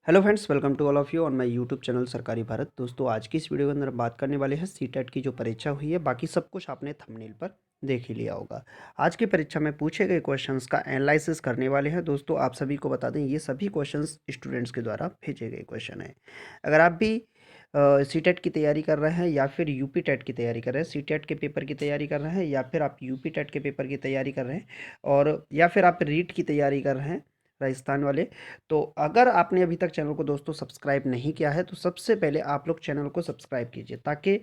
Hello friends, welcome to all of you on my YouTube channel Sarkari Bharat. दोस्तों, आज की इस वीडियो के अंदर बात करने वाले हैं सीटेट की जो परीक्षा हुई है। बाकी सब कुछ आपने थंबनेल पर देख ही लिया होगा। आज की परीक्षा में पूछे गए क्वेश्चंस का एनालिसिस करने वाले हैं। दोस्तों, आप सभी को बता दें, ये सभी क्वेश्चंस स्टूडेंट्स के द्वारा भेजे गए क्वेश्चन हैं। अगर आप भी सीटेट की तैयारी कर रहे हैं या फिर यूपी टेट की तैयारी कर रहे हैं, सीटेट के पेपर की तैयारी कर रहे हैं या फिर आप यूपी टेट के पेपर की तैयारी कर रहे हैं, और या फिर आप रीट की तैयारी कर रहे हैं, राजस्थान वाले, तो अगर आपने अभी तक चैनल को दोस्तों सब्सक्राइब नहीं किया है तो सबसे पहले आप लोग चैनल को सब्सक्राइब कीजिए, ताकि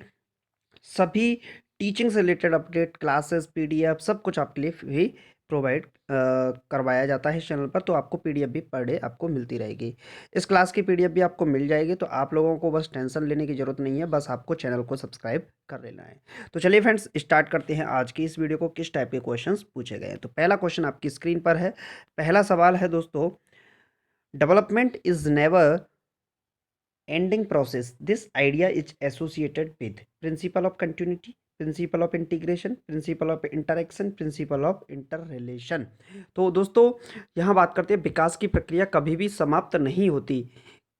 सभी टीचिंग से रिलेटेड अपडेट, क्लासेस, पीडीएफ सब कुछ आपके लिए भी प्रोवाइड करवाया जाता है इस चैनल पर। तो आपको पीडीएफ भी पर डे आपको मिलती रहेगी। इस क्लास की पीडीएफ भी आपको मिल जाएगी। तो आप लोगों को बस टेंशन लेने की ज़रूरत नहीं है, बस आपको चैनल को सब्सक्राइब कर लेना है। तो चलिए फ्रेंड्स, स्टार्ट करते हैं आज की इस वीडियो को। किस टाइप के क्वेश्चंस पूछे गए हैं। तो पहला क्वेश्चन आपकी स्क्रीन पर है। पहला सवाल है दोस्तों, development is never ending process. This idea is associated with principle of continuity, principle of integration, principle of interaction, principle of interrelation. तो दोस्तों, यहाँ बात करते हैं विकास की प्रक्रिया कभी भी समाप्त नहीं होती।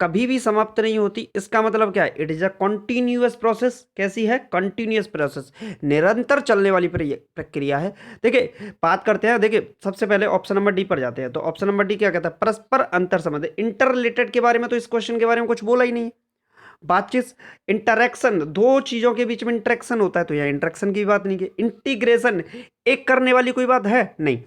कभी भी समाप्त नहीं होती, इसका मतलब क्या है? It is a continuous process. कैसी है? कंटिन्यूअस प्रोसेस, निरंतर चलने वाली प्रक्रिया है। देखिए, बात करते हैं, देखिए सबसे पहले ऑप्शन नंबर डी पर जाते हैं। तो ऑप्शन नंबर डी क्या कहता है? परस्पर अंतर संबंध। इंटर रिलेटेड के बारे में तो इस क्वेश्चन के बारे में कुछ बोला ही नहीं। बातचीत, इंटरेक्शन, दो चीजों के बीच में इंटरेक्शन होता है, तो यह इंटरेक्शन की बात नहीं की। इंटीग्रेशन, एक करने वाली कोई बात है नहीं।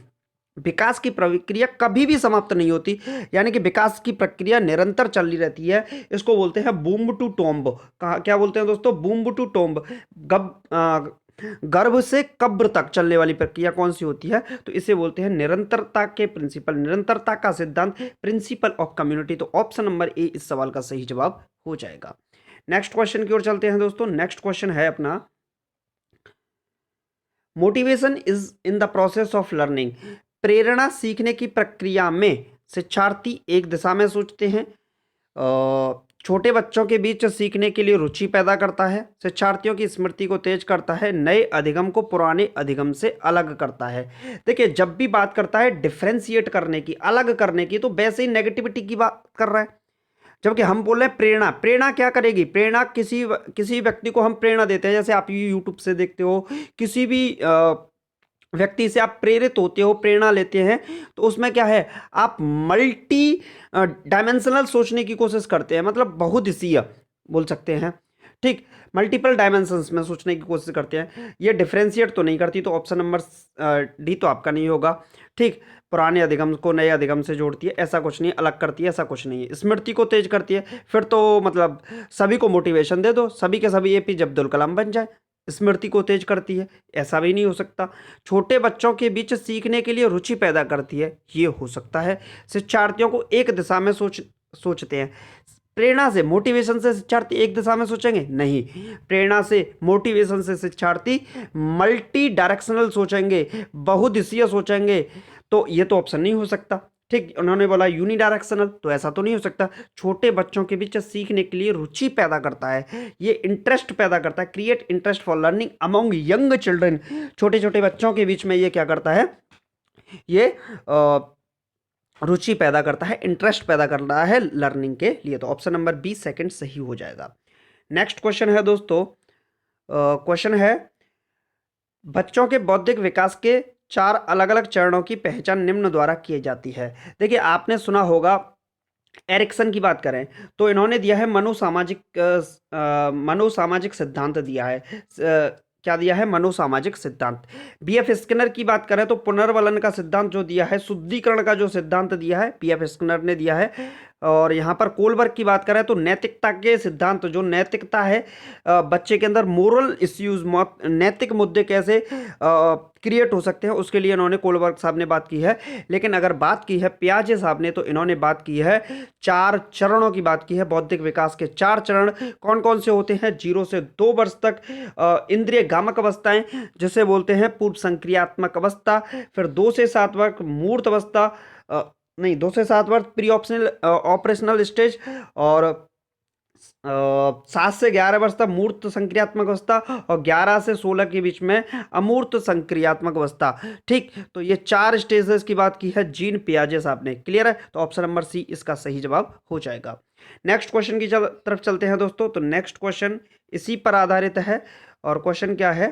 विकास की प्रक्रिया कभी भी समाप्त नहीं होती, यानी कि विकास की प्रक्रिया निरंतर चलती रहती है। इसको बोलते हैं बूम टू टोम्ब। क्या बोलते हैं दोस्तों? बूम टू टोम्ब। गर्भ से कब्र तक चलने वाली प्रक्रिया कौन सी होती है? तो इसे बोलते हैं निरंतरता के प्रिंसिपल, निरंतरता का सिद्धांत, प्रिंसिपल ऑफ कम्युनिटी। तो ऑप्शन नंबर ए इस सवाल का सही जवाब हो जाएगा। नेक्स्ट क्वेश्चन की ओर चलते हैं दोस्तों। नेक्स्ट क्वेश्चन है अपना, motivation is in the process of learning. प्रेरणा सीखने की प्रक्रिया में शिक्षार्थी एक दिशा में सोचते हैं, छोटे बच्चों के बीच सीखने के लिए रुचि पैदा करता है, शिक्षार्थियों की स्मृति को तेज करता है, नए अधिगम को पुराने अधिगम से अलग करता है। देखिए, जब भी बात करता है डिफ्रेंशिएट करने की, अलग करने की, तो वैसे ही नेगेटिविटी की बात कर रहा है। जबकि हम बोल रहे हैं प्रेरणा। प्रेरणा क्या करेगी? प्रेरणा किसी व्यक्ति को हम प्रेरणा देते हैं, जैसे आप यूट्यूब से देखते हो, किसी भी व्यक्ति से आप प्रेरित होते हो, प्रेरणा लेते हैं, तो उसमें क्या है? आप मल्टी डायमेंशनल सोचने की कोशिश करते हैं, मतलब बहुदिशीय बोल सकते हैं। ठीक, मल्टीपल डायमेंशंस में सोचने की कोशिश करते हैं। ये डिफरेंशिएट तो नहीं करती, तो ऑप्शन नंबर डी तो आपका नहीं होगा। ठीक, पुराने अधिगम को नए अधिगम से जोड़ती है, ऐसा कुछ नहीं। अलग करती है, ऐसा कुछ नहीं है। स्मृति को तेज करती है, फिर तो मतलब सभी को मोटिवेशन दे दो, सभी के सभी एपीजे अब्दुल कलाम बन जाए। स्मृति को तेज करती है, ऐसा भी नहीं हो सकता। छोटे बच्चों के बीच सीखने के लिए रुचि पैदा करती है, ये हो सकता है। शिक्षार्थियों को एक दिशा में सोचते हैं। प्रेरणा से, मोटिवेशन से शिक्षार्थी एक दिशा में सोचेंगे? नहीं। प्रेरणा से, मोटिवेशन से शिक्षार्थी मल्टी डायरेक्शनल सोचेंगे, बहुदिशीय सोचेंगे। तो ये तो ऑप्शन नहीं हो सकता। ठीक, उन्होंने बोला यूनिडायरेक्शनल, तो ऐसा तो नहीं हो सकता। छोटे बच्चों के बीच सीखने के लिए रुचि पैदा करता है, ये इंटरेस्ट पैदा करता है, create interest for learning among young children. छोटे छोटे बच्चों के बीच में ये क्या करता है? ये रुचि पैदा करता है, इंटरेस्ट पैदा कर रहा है लर्निंग के लिए। तो ऑप्शन नंबर बी सेकंड सही हो जाएगा। नेक्स्ट क्वेश्चन है दोस्तों, क्वेश्चन है, बच्चों के बौद्धिक विकास के 4 अलग अलग चरणों की पहचान निम्न द्वारा की जाती है। देखिए, आपने सुना होगा, एरिक्सन की बात करें तो इन्होंने दिया है मनोसामाजिक सिद्धांत दिया है। क्या दिया है? मनोसामाजिक सिद्धांत। बीएफ स्किनर की बात करें तो पुनर्वलन का सिद्धांत जो दिया है, शुद्धिकरण का जो सिद्धांत दिया है, बीएफ स्किनर ने दिया है। और यहाँ पर कोलबर्ग की बात करें तो नैतिकता के सिद्धांत, जो नैतिकता है बच्चे के अंदर, मोरल इश्यूज, नैतिक मुद्दे कैसे क्रिएट हो सकते हैं, उसके लिए इन्होंने कोलबर्ग साहब ने बात की है। लेकिन अगर बात की है पियाजे साहब ने, तो इन्होंने बात की है 4 चरणों की बात की है। बौद्धिक विकास के 4 चरण कौन कौन से होते हैं? 0 से 2 वर्ष तक इंद्रिय गामक अवस्थाएं, जिसे बोलते हैं पूर्व संक्रियात्मक अवस्था। फिर 2 से 7 वर्ष मूर्त अवस्था, नहीं 2 से 7 वर्ष प्री ऑपरेशनल स्टेज। और 7 से 11 वर्ष तक मूर्त संक्रियात्मक अवस्था और 11 से 16 के बीच में अमूर्त संक्रियात्मक अवस्था। ठीक, तो ये 4 स्टेजेस की बात की है जीन पियाजे साहब ने। क्लियर है, तो ऑप्शन नंबर सी इसका सही जवाब हो जाएगा। नेक्स्ट क्वेश्चन की तरफ चलते हैं दोस्तों। तो नेक्स्ट क्वेश्चन इसी पर आधारित है और क्वेश्चन क्या है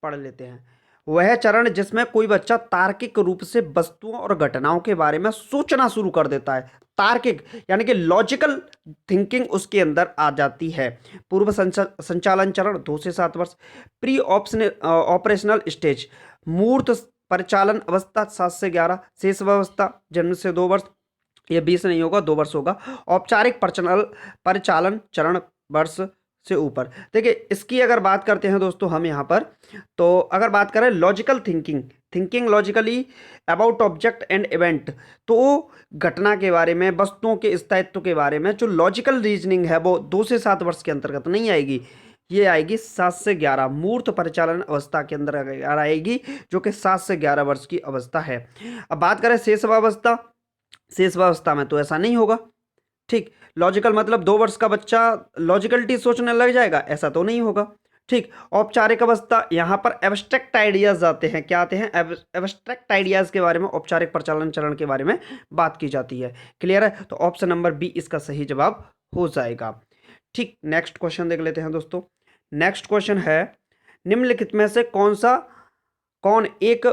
पढ़ लेते हैं। वह चरण जिसमें कोई बच्चा तार्किक रूप से वस्तुओं और घटनाओं के बारे में सोचना शुरू कर देता है। तार्किक यानी कि लॉजिकल थिंकिंग उसके अंदर आ जाती है। पूर्व संचालन चरण 2 से 7 वर्ष। प्री ऑपरेशनल स्टेज मूर्त परिचालन अवस्था 7 से 11। शेष अवस्था जन्म से 2 वर्ष, ये 20 नहीं होगा, 2 वर्ष होगा। औपचारिक परिचालन चरण वर्ष से ऊपर। देखिए इसकी अगर बात करते हैं दोस्तों हम यहाँ पर, तो अगर बात करें logical thinking logically about object and event, तो घटना के बारे में, वस्तुओं के स्थायित्व के बारे में जो लॉजिकल रीजनिंग है वो 2 से 7 वर्ष के अंतर्गत नहीं आएगी, ये आएगी 7 से 11 मूर्त परिचालन अवस्था के अंदर आएगी, जो कि 7 से 11 वर्ष की अवस्था है। अब बात करें शेष अवस्था में तो ऐसा नहीं होगा। ठीक, लॉजिकल मतलब 2 वर्ष का बच्चा लॉजिकलिटी सोचने लग जाएगा, ऐसा तो नहीं होगा। ठीक, औपचारिक अवस्था, यहाँ पर एब्स्ट्रैक्ट आइडियाज आते हैं। क्या आते हैं? एब्स्ट्रैक्ट आइडियाज के बारे में, औपचारिक परिचालन चरण के बारे में बात की जाती है। क्लियर है, तो ऑप्शन नंबर बी इसका सही जवाब हो जाएगा। ठीक, नेक्स्ट क्वेश्चन देख लेते हैं दोस्तों। नेक्स्ट क्वेश्चन है निम्नलिखित में से कौन एक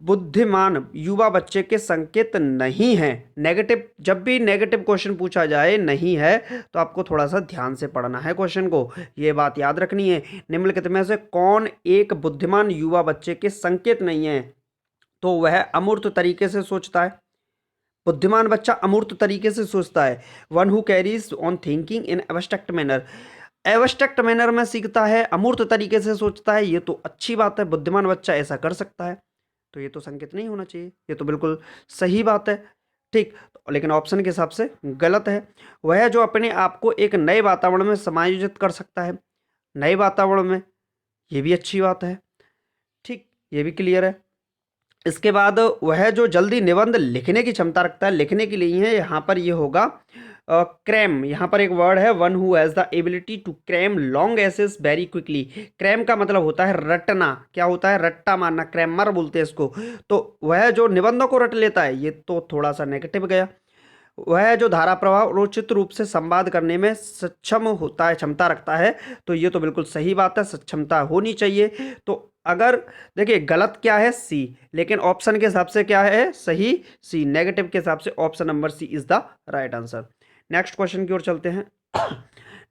बुद्धिमान युवा बच्चे के संकेत नहीं है? नेगेटिव, जब भी नेगेटिव क्वेश्चन पूछा जाए नहीं है तो आपको थोड़ा सा ध्यान से पढ़ना है क्वेश्चन को, ये बात याद रखनी है। निम्नलिखित में से कौन एक बुद्धिमान युवा बच्चे के संकेत नहीं है? तो वह अमूर्त तरीके से सोचता है। बुद्धिमान बच्चा अमूर्त तरीके से सोचता है। One who carries on thinking in abstract manner, abstract manner में सीखता है, अमूर्त तरीके से सोचता है, ये तो अच्छी बात है, बुद्धिमान बच्चा ऐसा कर सकता है, तो ये तो संकेत नहीं होना चाहिए, ये तो बिल्कुल सही बात है। ठीक, लेकिन ऑप्शन के हिसाब से गलत है। वह जो अपने आप को एक नए वातावरण में समायोजित कर सकता है, नए वातावरण में, ये भी अच्छी बात है। ठीक, ये भी क्लियर है। इसके बाद वह जो जल्दी निबंध लिखने की क्षमता रखता है, लिखने के लिए है, यहाँ पर ये होगा क्रैम। यहाँ पर एक वर्ड है, one who has the ability to cram long essays very quickly. Cram का मतलब होता है रटना, क्या होता है? रट्टा मारना, क्रैमर बोलते हैं इसको। तो वह जो निबंधों को रट लेता है, ये तो थोड़ा सा नेगेटिव गया। वह जो धारा प्रवाह और उचित रूप से संवाद करने में सक्षम होता है, क्षमता रखता है, तो ये तो बिल्कुल सही बात है, सक्षमता होनी चाहिए। तो अगर देखिए गलत क्या है? सी, लेकिन ऑप्शन के हिसाब से क्या है सही? सी। नेगेटिव के हिसाब से option number C is the right answer. Next question की ओर चलते हैं।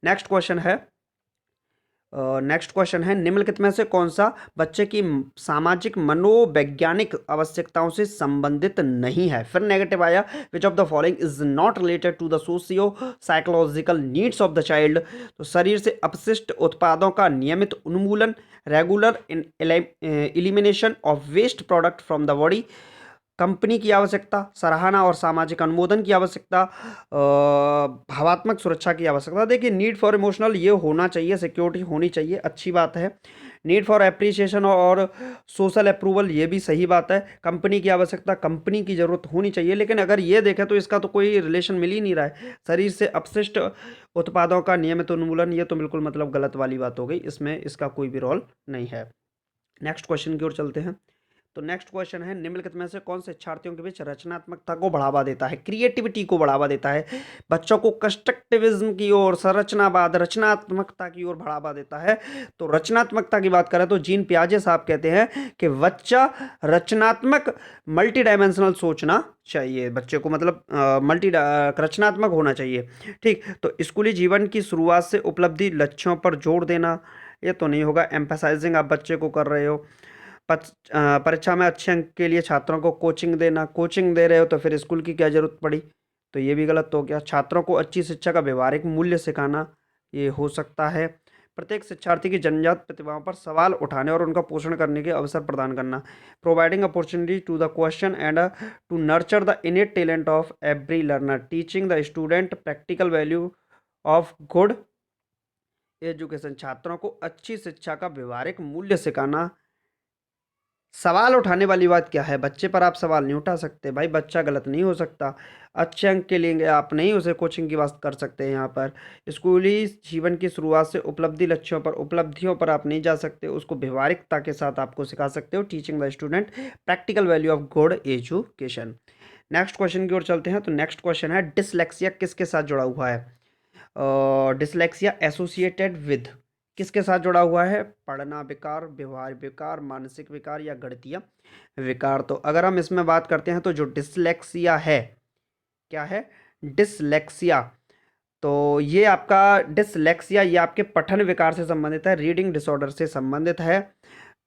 नेक्स्ट क्वेश्चन है निम्नलिखित में से कौन सा बच्चे की सामाजिक मनोवैज्ञानिक आवश्यकताओं से संबंधित नहीं है? फिर नेगेटिव आया, which of the following is not related to the socio psychological needs of the child. तो शरीर से अपशिष्ट उत्पादों का नियमित उन्मूलन, regular elimination of waste product from the body, company की आवश्यकता, सराहना और सामाजिक अनुमोदन की आवश्यकता, भावात्मक सुरक्षा की आवश्यकता। देखिए नीड फॉर इमोशनल ये होना चाहिए, सिक्योरिटी होनी चाहिए, अच्छी बात है। नीड फॉर एप्रिसिएशन और सोशल अप्रूवल, ये भी सही बात है। कंपनी की आवश्यकता, कंपनी की ज़रूरत होनी चाहिए, लेकिन अगर ये देखें तो इसका तो कोई रिलेशन मिल ही नहीं रहा है। शरीर से अपशिष्ट उत्पादों का नियमित उन्मूलन, ये तो बिल्कुल मतलब गलत वाली बात हो गई, इसमें इसका कोई भी रोल नहीं है। नेक्स्ट क्वेश्चन की ओर चलते हैं। तो नेक्स्ट क्वेश्चन है निम्नलिखित में से कौन शिक्षार्थियों के बीच रचनात्मकता को बढ़ावा देता है, क्रिएटिविटी को बढ़ावा देता है, बच्चों को कंस्ट्रक्टिविज्म की ओर, संरचनावाद, रचनात्मकता की ओर बढ़ावा देता है? तो रचनात्मकता की बात करें तो जीन पियाजे साहब कहते हैं कि बच्चा रचनात्मक, मल्टी डायमेंशनल सोचना चाहिए, बच्चे को मतलब रचनात्मक होना चाहिए। ठीक, तो स्कूली जीवन की शुरुआत से उपलब्धि लक्ष्यों पर जोर देना, ये तो नहीं होगा। एम्फेसाइजिंग आप बच्चे को कर रहे हो। परीक्षा में अच्छे अंक के लिए छात्रों को कोचिंग देना, कोचिंग दे रहे हो तो फिर स्कूल की क्या जरूरत पड़ी, तो ये भी गलत हो गया। छात्रों को अच्छी शिक्षा का व्यवहारिक मूल्य सिखाना, ये हो सकता है। प्रत्येक शिक्षार्थी की जन्मजात प्रतिभाओं पर सवाल उठाने और उनका पोषण करने के अवसर प्रदान करना, providing opportunity to the question and to nurture the innate talent of every learner, teaching the student practical value of good education. छात्रों को अच्छी शिक्षा का व्यवहारिक मूल्य सिखाना, सवाल उठाने वाली बात क्या है, बच्चे पर आप सवाल नहीं उठा सकते भाई, बच्चा गलत नहीं हो सकता। अच्छे अंक के लिए आप नहीं उसे कोचिंग की बात कर सकते हैं यहाँ पर। स्कूली जीवन की शुरुआत से उपलब्धि लक्ष्यों पर उपलब्धियों पर आप नहीं जा सकते, उसको व्यवहारिकता के साथ आपको सिखा सकते हो। Teaching the student practical value of good education. Next question की ओर चलते हैं। तो नेक्स्ट क्वेश्चन है, डिसलेक्सिया किसके साथ जुड़ा हुआ है? डिसलेक्सिया एसोसिएटेड विद किसके साथ जुड़ा हुआ है? पढ़ना विकार, व्यवहार विकार, मानसिक विकार या गणितीय विकार। तो अगर हम इसमें बात करते हैं तो जो डिसलेक्सिया है, क्या है? डिसलेक्सिया। तो ये आपका डिसलेक्सिया, ये आपके पठन विकार से संबंधित है, रीडिंग डिसऑर्डर से संबंधित है,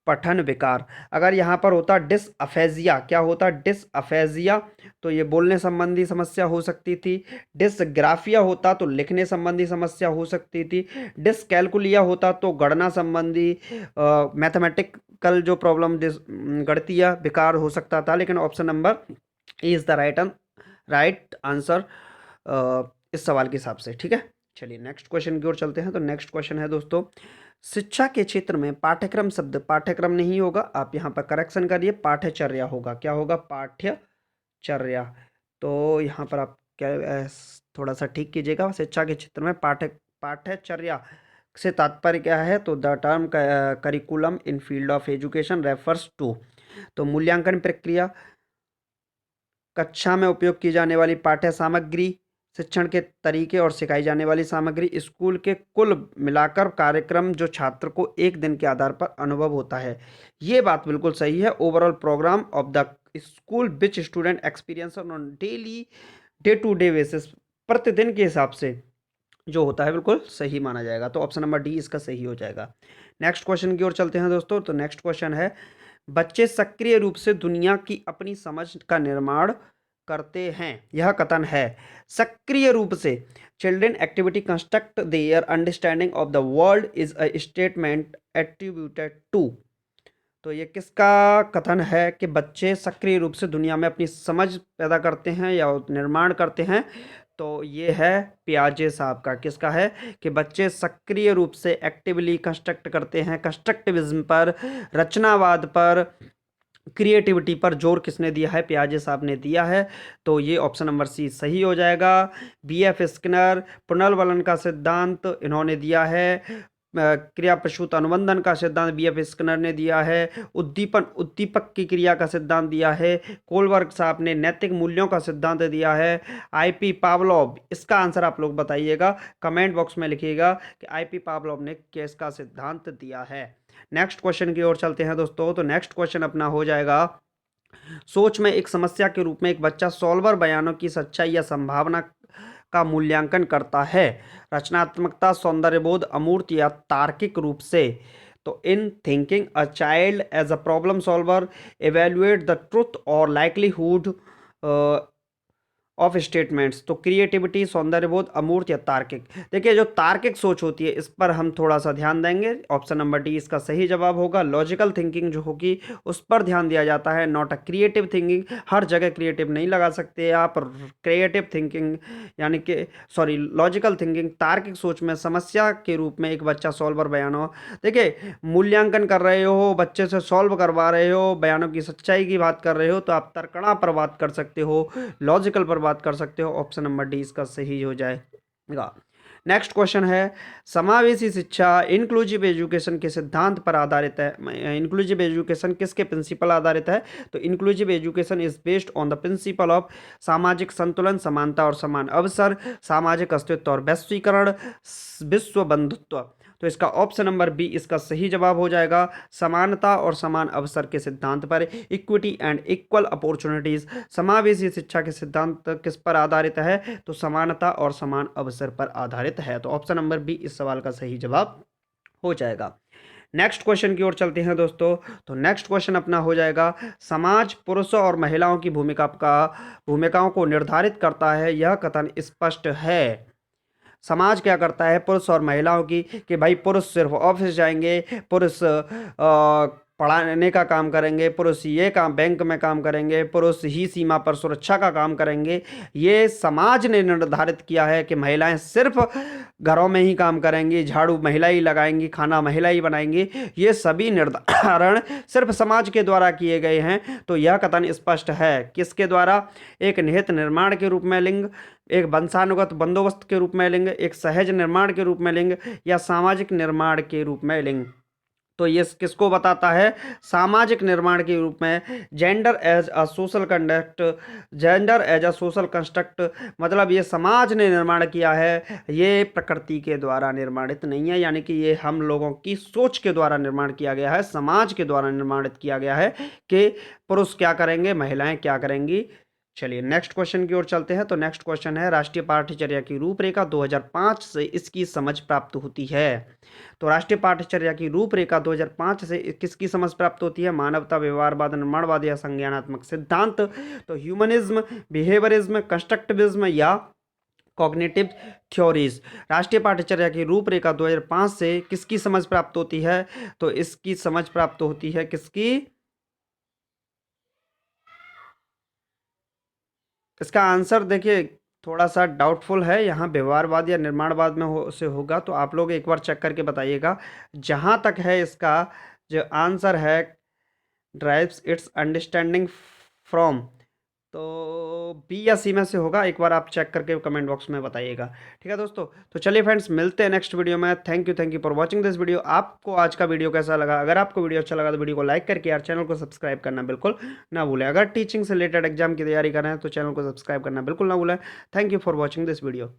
पठन विकार। अगर यहाँ पर होता डिसअफेजिया, क्या होता? डिसअफेजिया, तो ये बोलने संबंधी समस्या हो सकती थी। डिसग्राफिया होता तो लिखने संबंधी समस्या हो सकती थी। डिसकैलकुलिया होता तो गणना संबंधी मैथमेटिकल जो प्रॉब्लम, गणितीय विकार हो सकता था। लेकिन option number A is the right answer इस सवाल के हिसाब से। ठीक है, चलिए नेक्स्ट क्वेश्चन की ओर चलते हैं। तो नेक्स्ट क्वेश्चन है दोस्तों, शिक्षा के क्षेत्र में पाठ्यक्रम शब्द पाठ्यक्रम नहीं होगा, आप यहाँ पर करेक्शन करिए, पाठ्यचर्या होगा। क्या होगा? पाठ्यचर्या। तो यहाँ पर आप क्या थोड़ा सा ठीक कीजिएगा। शिक्षा के क्षेत्र में पाठ्यचर्या से तात्पर्य क्या है? तो the term curriculum in field of education refers to, तो मूल्यांकन प्रक्रिया, कक्षा में उपयोग की जाने वाली पाठ्य सामग्री, शिक्षण के तरीके और सिखाई जाने वाली सामग्री, स्कूल के कुल मिलाकर कार्यक्रम जो छात्र को एक दिन के आधार पर अनुभव होता है। ये बात बिल्कुल सही है। Overall program of the school which student experience on daily day to day basis, प्रतिदिन के हिसाब से जो होता है, बिल्कुल सही माना जाएगा। तो ऑप्शन नंबर डी इसका सही हो जाएगा। नेक्स्ट क्वेश्चन की ओर चलते हैं दोस्तों। तो नेक्स्ट क्वेश्चन है, बच्चे सक्रिय रूप से दुनिया की अपनी समझ का निर्माण करते हैं, यह कथन है। सक्रिय रूप से, children activity construct their understanding of the world is a statement attributed to, तो ये किसका कथन है कि बच्चे सक्रिय रूप से दुनिया में अपनी समझ पैदा करते हैं या निर्माण करते हैं? तो ये है पियाजे साहब का। किसका है? कि बच्चे सक्रिय रूप से एक्टिवली कंस्ट्रक्ट करते हैं, कंस्ट्रक्टिविज्म पर, रचनावाद पर, क्रिएटिविटी पर जोर किसने दिया है? पियाजे साहब ने दिया है। तो ये ऑप्शन नंबर सी सही हो जाएगा। बीएफ स्किनर, पुनर्वलन का सिद्धांत इन्होंने दिया है। क्रिया प्रसूत अनुबंधन का सिद्धांत बीएफ स्किनर ने दिया है। उद्दीपन उद्दीपक की क्रिया का सिद्धांत दिया है। कोलबर्ग साहब ने नैतिक मूल्यों का सिद्धांत दिया है। आईपी पावलोव, इसका आंसर आप लोग बताइएगा, कमेंट बॉक्स में लिखिएगा कि आईपी पावलोव ने किसका सिद्धांत दिया है। नेक्स्ट क्वेश्चन की ओर चलते हैं दोस्तों। तो नेक्स्ट क्वेश्चन अपना हो जाएगा, सोच में एक समस्या के रूप में एक बच्चा सॉल्वर बयानों की सच्चाई या संभावना का मूल्यांकन करता है, रचनात्मकता, सौंदर्यबोध, अमूर्त या तार्किक रूप से। तो in thinking a child as a problem solver evaluate the truth और लाइकलीहुड ऑफ स्टेटमेंट्स, तो क्रिएटिविटी, सौंदर्यबोध, अमूर्त या तार्किक। देखिए, जो तार्किक सोच होती है इस पर हम थोड़ा सा ध्यान देंगे। ऑप्शन नंबर डी इसका सही जवाब होगा। लॉजिकल थिंकिंग जो होगी उस पर ध्यान दिया जाता है, नॉट अ क्रिएटिव थिंकिंग। हर जगह क्रिएटिव नहीं लगा सकते आप। क्रिएटिव थिंकिंग यानी कि सॉरी लॉजिकल थिंकिंग, तार्किक सोच में समस्या के रूप में एक बच्चा सॉल्वर बयान हो। देखिए, मूल्यांकन कर रहे हो, बच्चे से सॉल्व करवा रहे हो, बयानों की सच्चाई की बात कर रहे हो, तो आप तर्कणा पर बात कर सकते हो, लॉजिकल पर बात कर सकते हो। ऑप्शन नंबर डी इसका सही हो जाएगा। नेक्स्ट क्वेश्चन है, समावेशी शिक्षा इंक्लूसिव एजुकेशन के सिद्धांत पर आधारित है। इंक्लूसिव एजुकेशन किसके प्रिंसिपल आधारित है? तो inclusive education is based on the principle of सामाजिक संतुलन, समानता और समान अवसर, सामाजिक अस्तित्व और वैश्वीकरण, विश्व बंधुत्व। तो इसका ऑप्शन नंबर बी इसका सही जवाब हो जाएगा। समानता और समान अवसर के सिद्धांत पर, इक्विटी एंड इक्वल अपॉर्चुनिटीज। समावेशी शिक्षा के सिद्धांत किस पर आधारित है? तो समानता और समान अवसर पर आधारित है। तो ऑप्शन नंबर बी इस सवाल का सही जवाब हो जाएगा। नेक्स्ट क्वेश्चन की ओर चलते हैं दोस्तों। तो नेक्स्ट क्वेश्चन अपना हो जाएगा, समाज पुरुषों और महिलाओं की भूमिकाओं को निर्धारित करता है, यह कथन स्पष्ट है। समाज क्या करता है पुरुष और महिलाओं की, कि भाई पुरुष सिर्फ ऑफिस जाएंगे, पुरुष पढ़ाने का काम करेंगे, पुरुष ये काम बैंक में काम करेंगे, पुरुष ही सीमा पर सुरक्षा का काम करेंगे। ये समाज ने निर्धारित किया है कि महिलाएं सिर्फ घरों में ही काम करेंगी, झाड़ू महिला ही लगाएंगी, खाना महिला ही बनाएंगी। ये सभी निर्धारण सिर्फ समाज के द्वारा किए गए हैं। तो यह कथन स्पष्ट है किसके द्वारा? एक निहित निर्माण के रूप में लिंग, एक वंशानुगत बंदोबस्त के रूप में लिंग, एक सहज निर्माण के रूप में लिंग, या सामाजिक निर्माण के रूप में लिंग। तो ये किसको बताता है? सामाजिक निर्माण के रूप में। Gender as a social conduct, gender as a social construct, मतलब ये समाज ने निर्माण किया है, ये प्रकृति के द्वारा निर्माणित नहीं है। यानी कि ये हम लोगों की सोच के द्वारा निर्माण किया गया है, समाज के द्वारा निर्माणित किया गया है कि पुरुष क्या करेंगे, महिलाएं क्या करेंगी। चलिए नेक्स्ट क्वेश्चन की ओर चलते हैं। तो नेक्स्ट क्वेश्चन है, राष्ट्रीय पाठ्यचर्या की रूपरेखा 2005 से इसकी समझ प्राप्त होती है। तो राष्ट्रीय पाठ्यचर्या की रूपरेखा 2005 से किसकी समझ प्राप्त होती है? मानवता, व्यवहारवाद, निर्माणवाद या संज्ञानात्मक सिद्धांत। तो ह्यूमनिज्म, बिहेवियरिज्म, कंस्ट्रक्टिविज्म या कॉग्निटिव थ्योरीज। राष्ट्रीय पाठ्यचर्या की रूपरेखा 2005 से किसकी समझ प्राप्त होती है? तो इसकी समझ प्राप्त होती है किसकी? इसका आंसर देखिए थोड़ा सा डाउटफुल है, यहाँ व्यवहारवाद या निर्माणवाद में से होगा। तो आप लोग एक बार चेक करके बताइएगा। जहाँ तक है इसका जो आंसर है, ड्राइव्स इट्स अंडरस्टैंडिंग फ्रॉम, तो बी या सी में से होगा। एक बार आप चेक करके कमेंट बॉक्स में बताइएगा। ठीक है दोस्तों, तो चलिए फ्रेंड्स, मिलते हैं नेक्स्ट वीडियो में। Thank you for watching this video. आपको आज का वीडियो कैसा लगा? अगर आपको वीडियो अच्छा लगा तो वीडियो को लाइक करके यार चैनल को सब्सक्राइब करना बिल्कुल ना भूलें। अगर टीचिंग से रिलेटेड एग्जाम की तैयारी कर रहे हैं तो चैनल को सब्सक्राइब करना बिल्कुल ना भूलें। Thank you for watching this video.